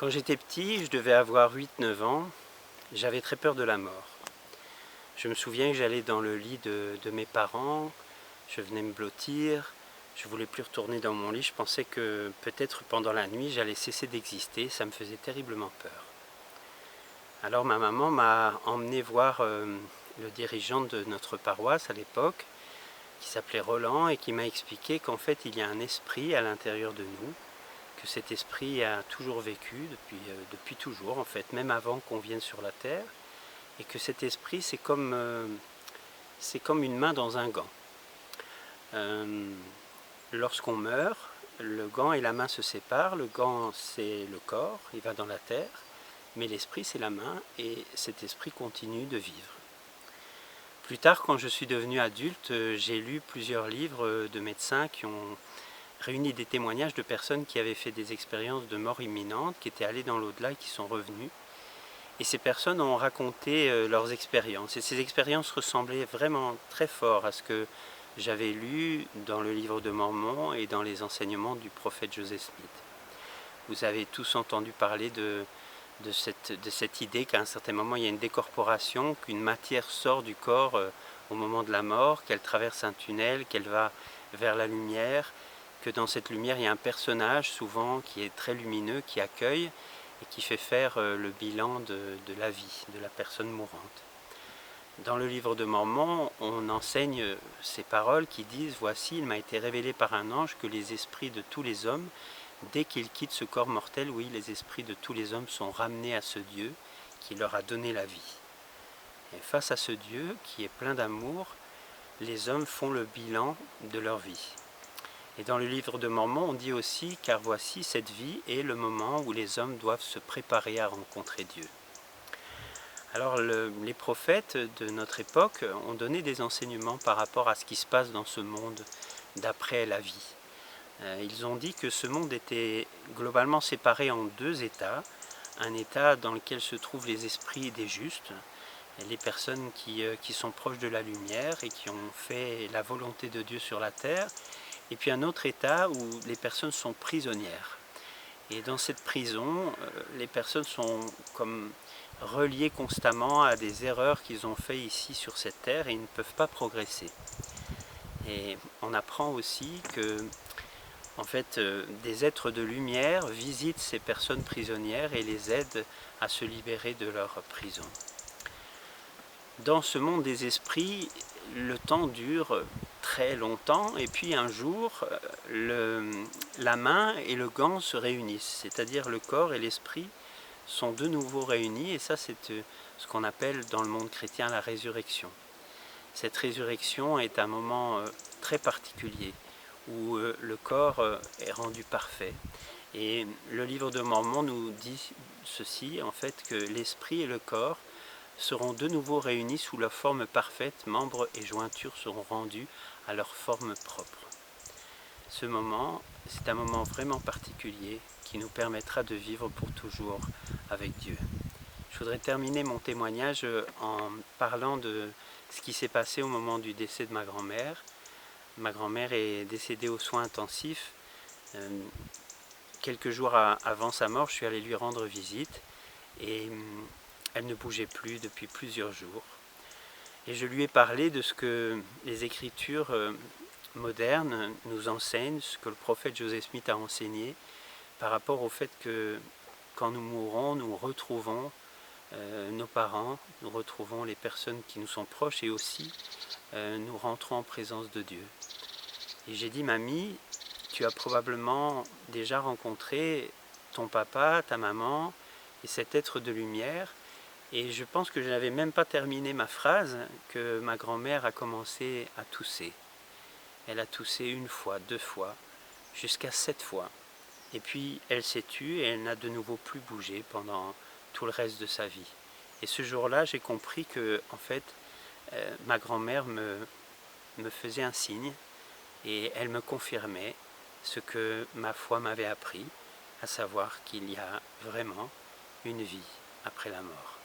Quand j'étais petit, je devais avoir 8-9 ans, j'avais très peur de la mort. Je me souviens que j'allais dans le lit de mes parents, je venais me blottir, je voulais plus retourner dans mon lit, je pensais que peut-être pendant la nuit j'allais cesser d'exister, ça me faisait terriblement peur. Alors ma maman m'a emmené voir le dirigeant de notre paroisse à l'époque, qui s'appelait Roland et qui m'a expliqué qu'en fait il y a un esprit à l'intérieur de nous, que cet esprit a toujours vécu depuis toujours en fait, même avant qu'on vienne sur la terre, et que cet esprit c'est comme une main dans un gant. Lorsqu'on meurt, le gant et la main se séparent, le gant c'est le corps, il va dans la terre, mais l'esprit c'est la main et cet esprit continue de vivre. Plus tard, quand je suis devenu adulte, j'ai lu plusieurs livres de médecins qui ont réuni des témoignages de personnes qui avaient fait des expériences de mort imminente, qui étaient allées dans l'au-delà et qui sont revenues. Et ces personnes ont raconté leurs expériences. Et ces expériences ressemblaient vraiment très fort à ce que j'avais lu dans le livre de Mormon et dans les enseignements du prophète Joseph Smith. Vous avez tous entendu parler de cette idée qu'à un certain moment il y a une décorporation, qu'une matière sort du corps au moment de la mort, qu'elle traverse un tunnel, qu'elle va vers la lumière, que dans cette lumière il y a un personnage souvent qui est très lumineux, qui accueille et qui fait faire le bilan de la vie, de la personne mourante. Dans le livre de Mormon, on enseigne ces paroles qui disent « Voici, il m'a été révélé par un ange que les esprits de tous les hommes, dès qu'ils quittent ce corps mortel, oui, les esprits de tous les hommes sont ramenés à ce Dieu qui leur a donné la vie. Et face à ce Dieu qui est plein d'amour, les hommes font le bilan de leur vie. » Et dans le livre de Mormon, on dit aussi « Car voici, cette vie est le moment où les hommes doivent se préparer à rencontrer Dieu. » Alors les prophètes de notre époque ont donné des enseignements par rapport à ce qui se passe dans ce monde d'après la vie. Ils ont dit que ce monde était globalement séparé en deux états. Un état dans lequel se trouvent les esprits des justes, les personnes qui sont proches de la lumière et qui ont fait la volonté de Dieu sur la terre. Et puis un autre état où les personnes sont prisonnières. Et dans cette prison, les personnes sont comme reliées constamment à des erreurs qu'ils ont faites ici sur cette terre et ils ne peuvent pas progresser. Et on apprend aussi que en fait, des êtres de lumière visitent ces personnes prisonnières et les aident à se libérer de leur prison. Dans ce monde des esprits, le temps dure très longtemps et puis un jour, la main et le gant se réunissent, c'est-à-dire le corps et l'esprit sont de nouveau réunis et ça c'est ce qu'on appelle dans le monde chrétien la résurrection. Cette résurrection est un moment très particulier où le corps est rendu parfait. Et le livre de Mormon nous dit ceci, en fait, que l'esprit et le corps seront de nouveau réunis sous leur forme parfaite, membres et jointures seront rendus à leur forme propre. Ce moment, c'est un moment vraiment particulier qui nous permettra de vivre pour toujours avec Dieu. Je voudrais terminer mon témoignage en parlant de ce qui s'est passé au moment du décès de ma grand-mère. Ma grand-mère est décédée aux soins intensifs. Quelques jours avant sa mort, je suis allé lui rendre visite et elle ne bougeait plus depuis plusieurs jours. Et je lui ai parlé de ce que les écritures modernes nous enseignent, ce que le prophète Joseph Smith a enseigné par rapport au fait que quand nous mourrons, nous retrouvons nos parents, nous retrouvons les personnes qui nous sont proches et aussi nous rentrons en présence de Dieu. Et j'ai dit, mamie, tu as probablement déjà rencontré ton papa, ta maman et cet être de lumière. Et je pense que je n'avais même pas terminé ma phrase que ma grand-mère a commencé à tousser. Elle a toussé une fois, 2 fois, jusqu'à 7 fois. Et puis elle s'est tue et elle n'a de nouveau plus bougé pendant tout le reste de sa vie. Et ce jour-là, j'ai compris que, en fait, ma grand-mère me faisait un signe et elle me confirmait ce que ma foi m'avait appris, à savoir qu'il y a vraiment une vie après la mort.